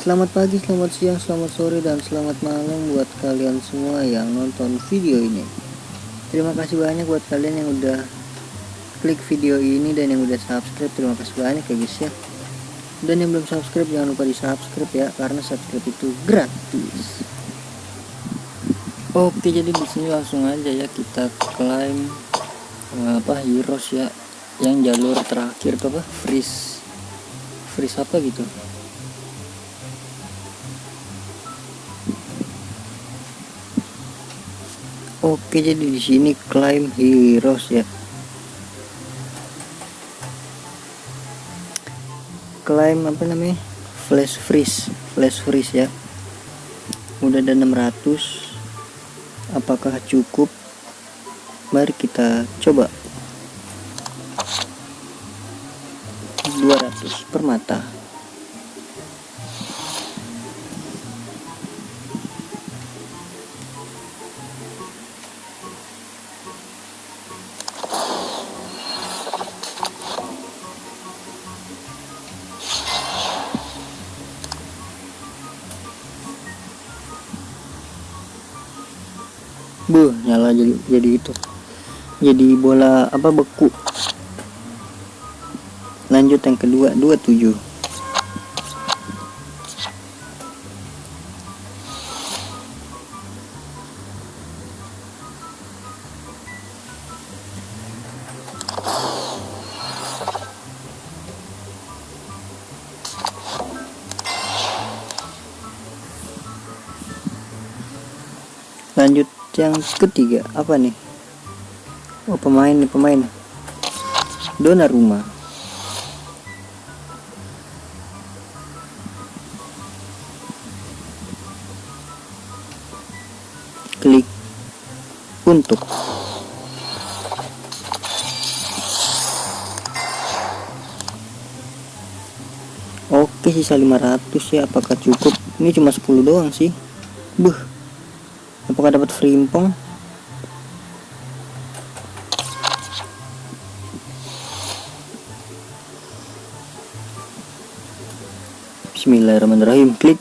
Selamat pagi, selamat siang, selamat sore, dan selamat malam buat kalian semua yang nonton video ini. Terima kasih banyak buat kalian yang udah klik video ini dan yang udah subscribe. Terima kasih banyak ya guys ya. Dan yang belum subscribe jangan lupa di subscribe ya, karena subscribe itu gratis. Oke, jadi di sini langsung aja ya kita klaim heroes ya, yang jalur terakhir tuh apa, freeze apa gitu. Oke, jadi di sini klaim heroes ya. Klaim apa namanya? Flash freeze ya. Udah ada 600. Apakah cukup? Mari kita coba. 200 permata. Nyala jadi itu. Jadi bola apa, beku. Lanjut yang kedua, 27. Lanjut yang ketiga, apa nih? Oh, pemain Donnarumma. Klik untuk. Oke, sisa 500 ya. Apakah cukup? Ini cuma 10 doang sih. Apakah dapat frimpong? Bismillahirrahmanirrahim. Klik.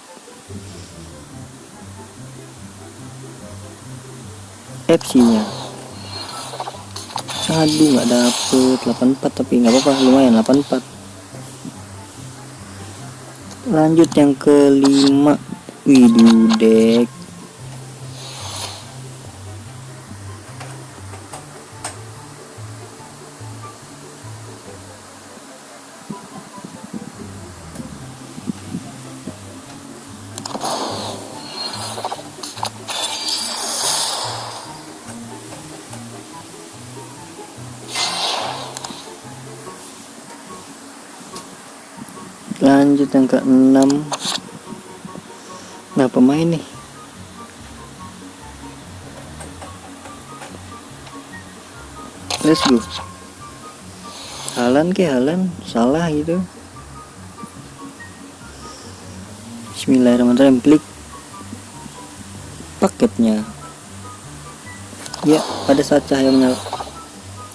FC-nya. Aduh, nggak dapet 84, tapi nggak apa-apa, lumayan 84. Lanjut yang kelima. Widu dek. Lanjut yang ke-6. Nah, pemain nih. Let's go. Halan salah gitu. Bismillahirrahmanirrahim. Klik paketnya. Ya, pada saat cahaya menyala.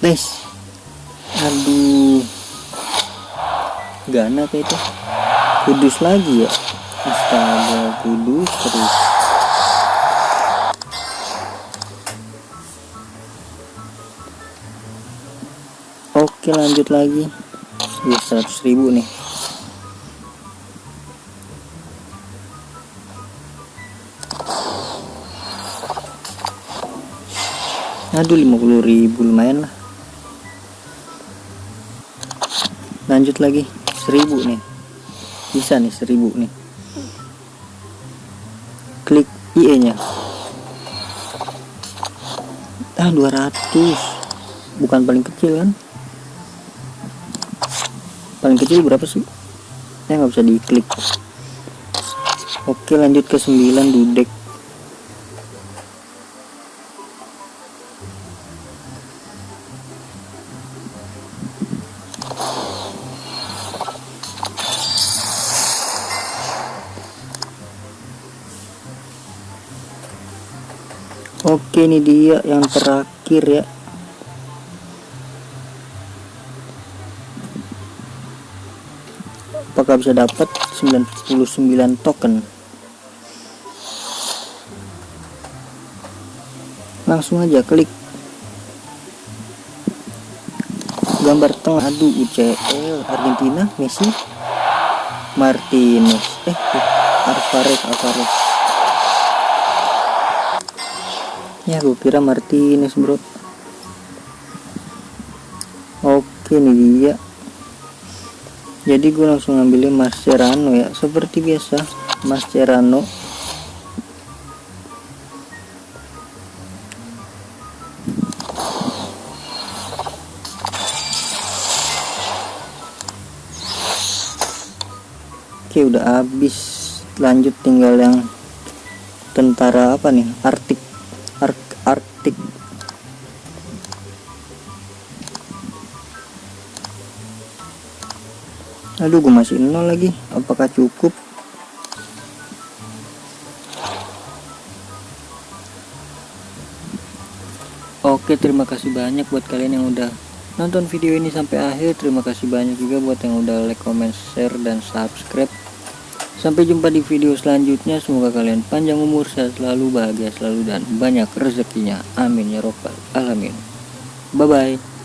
Nice. Aduh, Gana kayak itu. Kudus lagi ya. Astaga, kudus terus. Oke, lanjut lagi. Ya, 100.000 nih. Aduh, 50.000 lumayan lah. Lanjut lagi. 1000 nih. Bisa nih 1000 nih. Klik IE nya. 200. Bukan paling kecil kan? Paling kecil berapa sih? Nggak bisa diklik. Oke, lanjut ke 9 dudek. Oke, ini dia yang terakhir ya. apakah bisa dapat 99 token. Langsung aja klik gambar tengah. Aduh, UCL Argentina, Messi, Martinez, Alvarez. Ya, gue kira Martinez, bro. Oke, nih dia. Jadi gue langsung ngambilin Mascherano ya, seperti biasa Mascherano. Oke, udah habis. Lanjut tinggal yang tentara apa nih? Arktik. Aduh, gue masih 0 lagi. Apakah cukup? Oke, terima kasih banyak buat kalian yang udah nonton video ini sampai akhir. Terima kasih banyak juga buat yang udah like, comment, share, dan subscribe. Sampai jumpa di video selanjutnya. Semoga kalian panjang umur, sehat selalu, bahagia selalu, dan banyak rezekinya. Amin ya robbal alamin. Bye bye.